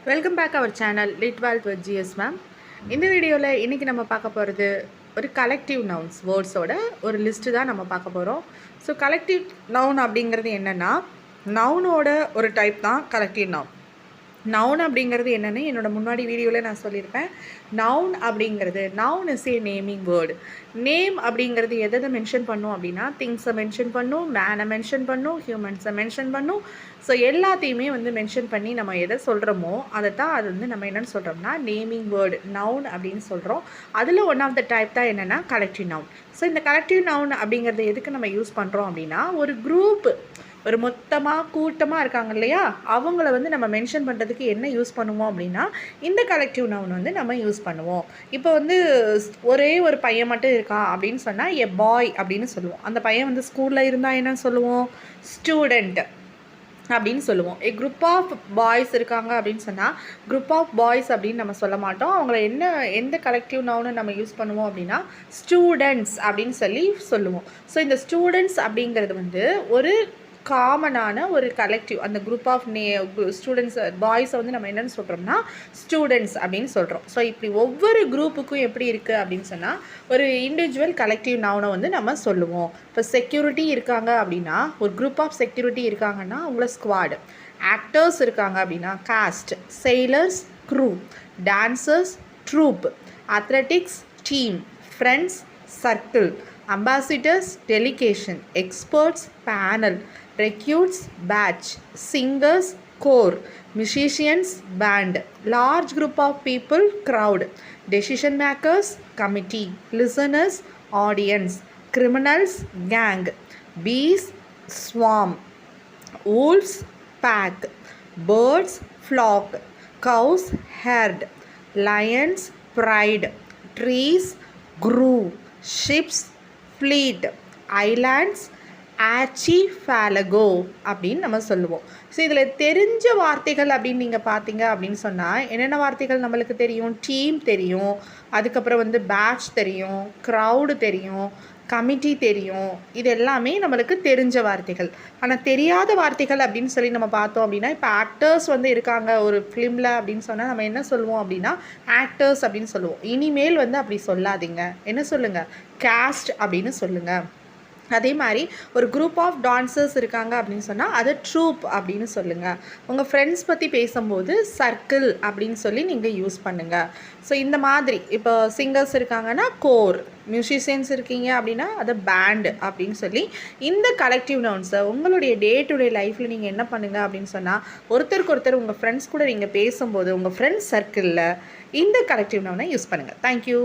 Welcome back our channel lit wealth with GS ma'am. இந்த வீடியோவில் இன்றைக்கி நம்ம பார்க்க போகிறது ஒரு கலெக்டிவ் நவுன்ஸ் வேர்ட்ஸோட ஒரு லிஸ்ட்டு தான் நம்ம பார்க்க போகிறோம். ஸோ கலெக்டிவ் நவுன் அப்படிங்கிறது என்னென்னா, நவுனோட ஒரு டைப் தான் கலெக்டிவ் நவுன். நவுன் அப்படிங்கிறது என்னென்னு என்னோடய முன்னாடி வீடியோவில் நான் சொல்லியிருப்பேன். நவுன் அப்படிங்கிறது noun is a naming word. Name அப்படிங்கிறது எதை மென்ஷன் பண்ணும் அப்படின்னா, திங்ஸை மென்ஷன் பண்ணும், மேனை மென்ஷன் பண்ணும், ஹியூமன்ஸை மென்ஷன் பண்ணும். ஸோ எல்லாத்தையுமே மென்ஷன் பண்ணி நம்ம எதை சொல்கிறோமோ அதை தான் அது நம்ம என்னென்னு சொல்கிறோம்னா நேமிங் வேர்டு நவுன் அப்படின்னு சொல்கிறோம். அதில் ஒன் ஆஃப் த டைப் தான் என்னென்னா கலெக்டிவ் நவுன். ஸோ இந்த கலெக்டிவ் நவுன் அப்படிங்கிறது எதுக்கு நம்ம யூஸ் பண்ணுறோம் அப்படின்னா, ஒரு குரூப் ஒரு மொத்தமாக கூட்டமாக இருக்காங்க இல்லையா, அவங்கள நம்ம மென்ஷன் பண்ணுறதுக்கு என்ன யூஸ் பண்ணுவோம் அப்படின்னா இந்த கலெக்டிவ் நவுன் நம்ம யூஸ் பண்ணுவோம். இப்போ ஒரே ஒரு பையன் மட்டும் இருக்கான் அப்படின்னு சொன்னால் எ பாய் அப்படின்னு சொல்லுவோம். அந்த பையன் ஸ்கூலில் இருந்தால் என்ன சொல்லுவோம், ஸ்டூடெண்ட் அப்படின்னு சொல்லுவோம். ஏ குரூப் ஆஃப் பாய்ஸ் இருக்காங்க அப்படின்னு சொன்னால் குரூப் ஆஃப் பாய்ஸ் அப்படின்னு நம்ம சொல்ல மாட்டோம். அவங்கள எந்த கலெக்டிவ் நவுனை நம்ம யூஸ் பண்ணுவோம் அப்படின்னா ஸ்டூடெண்ட்ஸ் அப்படின்னு சொல்லுவோம். ஸோ இந்த ஸ்டூடெண்ட்ஸ் அப்படிங்கிறது ஒரு காமனான ஒரு கலெக்டிவ். அந்த குரூப் ஆஃப் ஸ்டூடெண்ட்ஸ் பாய்ஸை நம்ம என்னென்னு சொல்கிறோம்னா ஸ்டூடெண்ட்ஸ் அப்படின்னு சொல்கிறோம். ஸோ இப்படி ஒவ்வொரு குரூப்புக்கும் எப்படி இருக்குது அப்படின்னு சொன்னால் ஒரு இண்டிவிஜுவல் கலெக்டிவ் நவுனை நம்ம சொல்லுவோம். இப்போ செக்யூரிட்டி இருக்காங்க அப்படின்னா, ஒரு குரூப் ஆஃப் செக்யூரிட்டி இருக்காங்கன்னா அவங்கள ஸ்குவாடு. ஆக்டர்ஸ் இருக்காங்க அப்படின்னா cast. Sailors crew. Dancers troupe. Athletics team. Friends circle. Ambassadors delegation. Experts panel. recruits batch. Singers core. Musicians band. Large group of people crowd. Decision makers committee. Listeners audience. Criminals gang. Bees swarm. Wolves pack. Birds flock. Cows herd. Lions pride. Trees grew. Ships fleet. Islands ஆச்சி ஃபேலகோ அப்படின்னு நம்ம சொல்லுவோம். So இதில் தெரிஞ்ச வார்த்தைகள் அப்படின்னு நீங்கள் பார்த்தீங்க அப்படின்னு சொன்னால் என்னென்ன வார்த்தைகள் நம்மளுக்கு தெரியும், டீம் தெரியும், அதுக்கப்புறம் பேட்ச் தெரியும், க்ரௌடு தெரியும், கமிட்டி தெரியும். இது எல்லாமே நம்மளுக்கு தெரிஞ்ச வார்த்தைகள். ஆனால் தெரியாத வார்த்தைகள் அப்படின்னு சொல்லி நம்ம பார்த்தோம் அப்படின்னா, இப்போ ஆக்டர்ஸ் இருக்காங்க ஒரு ஃபிலிமில் அப்படின்னு சொன்னால் நம்ம என்ன சொல்லுவோம் அப்படின்னா ஆக்டர்ஸ் அப்படின்னு சொல்லுவோம். இனிமேல் அப்படி சொல்லாதீங்க, என்ன சொல்லுங்கள், காஸ்ட் அப்படின்னு சொல்லுங்கள். அதே மாதிரி ஒரு குரூப் ஆஃப் டான்சர்ஸ் இருக்காங்க அப்படின்னு சொன்னால் அதை ட்ரூப் அப்படின்னு சொல்லுங்கள். உங்கள் ஃப்ரெண்ட்ஸ் பற்றி பேசும்போது சர்க்கிள் அப்படின்னு சொல்லி நீங்கள் யூஸ் பண்ணுங்கள். ஸோ இந்த மாதிரி இப்போ சிங்கர்ஸ் இருக்காங்கன்னா கோர், மியூசிஷியன்ஸ் இருக்கீங்க அப்படின்னா அதை பேண்டு அப்படின்னு சொல்லி இந்த கலெக்டிவ் நவுன்ஸை உங்களுடைய டே டு டே லைஃப்பில் நீங்கள் என்ன பண்ணுங்கள் அப்படின்னு சொன்னால் ஒருத்தருக்கு ஒருத்தர் உங்கள் ஃப்ரெண்ட்ஸ் கூட நீங்கள் பேசும்போது உங்கள் ஃப்ரெண்ட்ஸ் சர்க்கிளில் இந்த கலெக்டிவ் நவுனை யூஸ் பண்ணுங்கள். தேங்க்யூ.